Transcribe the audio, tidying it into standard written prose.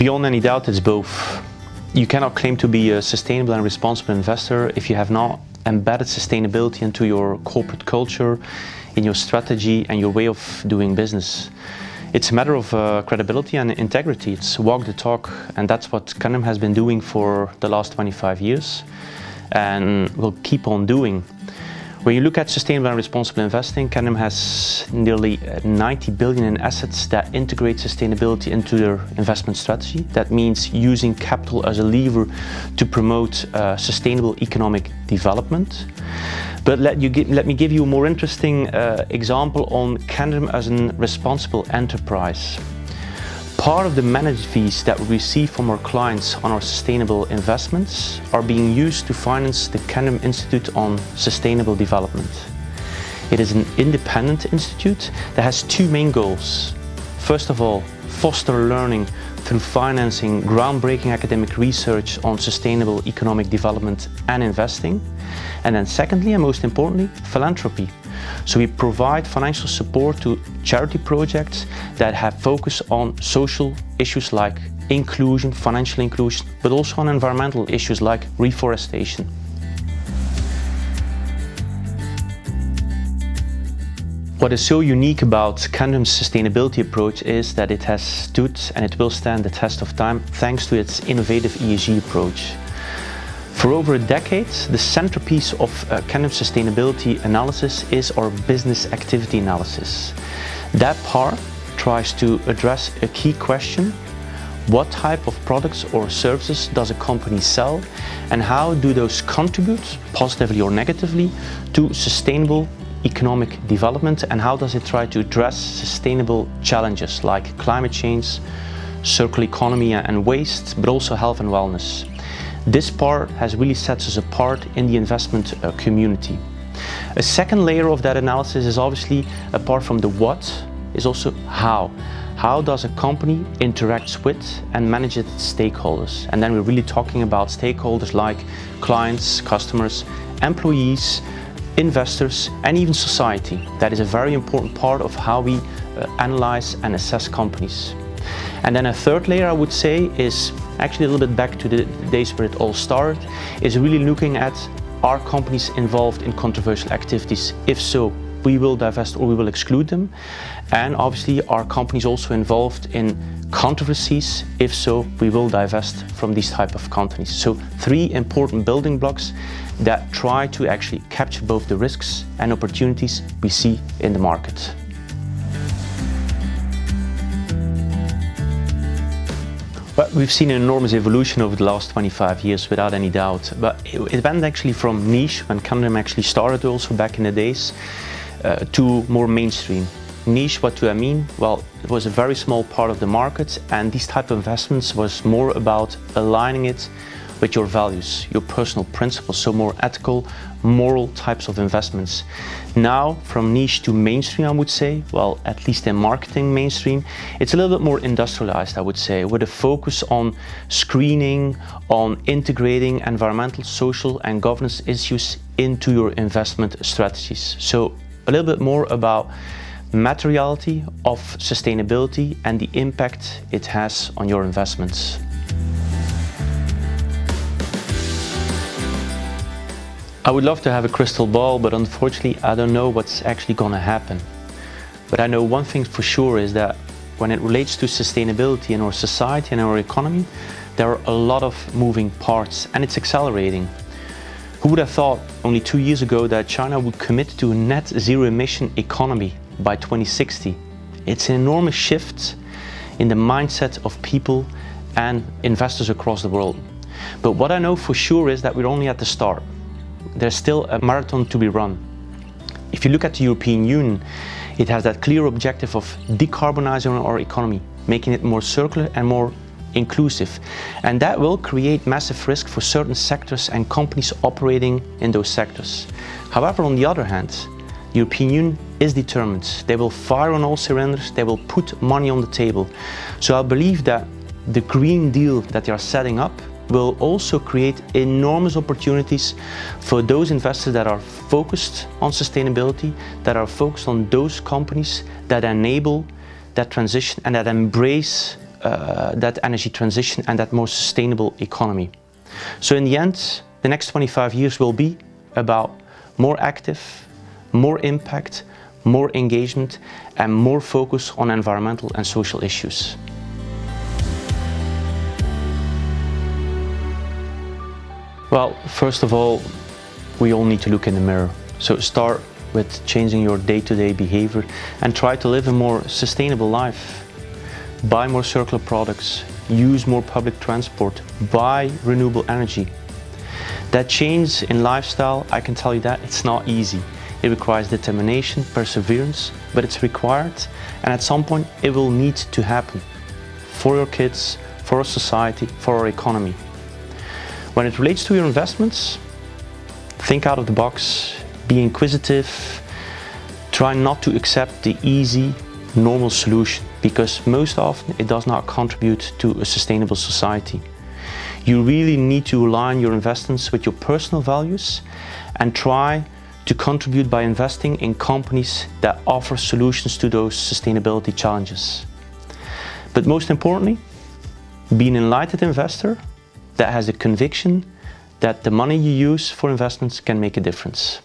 Beyond any doubt, it's both. You cannot claim to be a sustainable and responsible investor if you have not embedded sustainability into your corporate culture, in your strategy and your way of doing business. It's a matter of credibility and integrity. It's walk the talk, and that's what Candriam has been doing for the last 25 years and will keep on doing. When you look at sustainable and responsible investing, Candriam has nearly 90 billion in assets that integrate sustainability into their investment strategy. That means using capital as a lever to promote sustainable economic development. But let me give you a more interesting example on Candriam as a responsible enterprise. Part of the managed fees that we receive from our clients on our sustainable investments are being used to finance the Candriam Institute on Sustainable Development. It is an independent institute that has two main goals. First of all, foster learning through financing groundbreaking academic research on sustainable economic development and investing. And then secondly, and most importantly, philanthropy. So we provide financial support to charity projects that have focus on social issues like inclusion, financial inclusion, but also on environmental issues like reforestation. What is so unique about Candriam's sustainability approach is that it has stood and it will stand the test of time thanks to its innovative ESG approach. For over a decade, the centerpiece of Candriam's sustainability analysis is our business activity analysis. That part tries to address a key question: what type of products or services does a company sell, and how do those contribute, positively or negatively, to sustainable economic development, and how does it try to address sustainable challenges like climate change, circular economy and waste, but also health and wellness. This part has really set us apart in the investment community. A second layer of that analysis is obviously, apart from the what, is also how. How does a company interact with and manage its stakeholders? And then we're really talking about stakeholders like clients, customers, employees, investors, and even society. That is a very important part of how we analyze and assess companies. And then a third layer, I would say, is actually a little bit back to the days where it all started, is really looking at, are companies involved in controversial activities? If so, we will divest or we will exclude them. And obviously, are companies also involved in controversies? If so, we will divest from these type of companies. So 3 important building blocks that try to actually capture both the risks and opportunities we see in the market. But we've seen an enormous evolution over the last 25 years, without any doubt. But it went actually from niche, when Candriam actually started also back in the days, to more mainstream. Niche, what do I mean? Well, it was a very small part of the market, and these type of investments was more about aligning it with your values, your personal principles, so more ethical, moral types of investments. Now, from niche to mainstream, I would say, well, at least in marketing mainstream, it's a little bit more industrialized, I would say, with a focus on screening, on integrating environmental, social, and governance issues into your investment strategies. So a little bit more about materiality of sustainability and the impact it has on your investments. I would love to have a crystal ball, but unfortunately I don't know what's actually going to happen. But I know one thing for sure is that when it relates to sustainability in our society and our economy, there are a lot of moving parts, and it's accelerating. Who would have thought only 2 years ago that China would commit to a net zero emission economy by 2060? It's an enormous shift in the mindset of people and investors across the world. But what I know for sure is that we're only at the start. There's still a marathon to be run. If you look at the European Union, it has that clear objective of decarbonizing our economy, making it more circular and more inclusive. And that will create massive risk for certain sectors and companies operating in those sectors. However, on the other hand, the European Union is determined. They will fire on all cylinders, they will put money on the table. So I believe that the Green Deal that they are setting up will also create enormous opportunities for those investors that are focused on sustainability, that are focused on those companies that enable that transition and that embrace that energy transition and that more sustainable economy. So in the end, the next 25 years will be about more active, more impact, more engagement, and more focus on environmental and social issues. Well, first of all, we all need to look in the mirror. So start with changing your day-to-day behavior and try to live a more sustainable life. Buy more circular products, use more public transport, buy renewable energy. That change in lifestyle, I can tell you that it's not easy. It requires determination, perseverance, but it's required, and at some point it will need to happen for your kids, for our society, for our economy. When it relates to your investments, think out of the box, be inquisitive, try not to accept the easy, normal solution, because most often it does not contribute to a sustainable society. You really need to align your investments with your personal values and try to contribute by investing in companies that offer solutions to those sustainability challenges. But most importantly, be an enlightened investor that has a conviction that the money you use for investments can make a difference.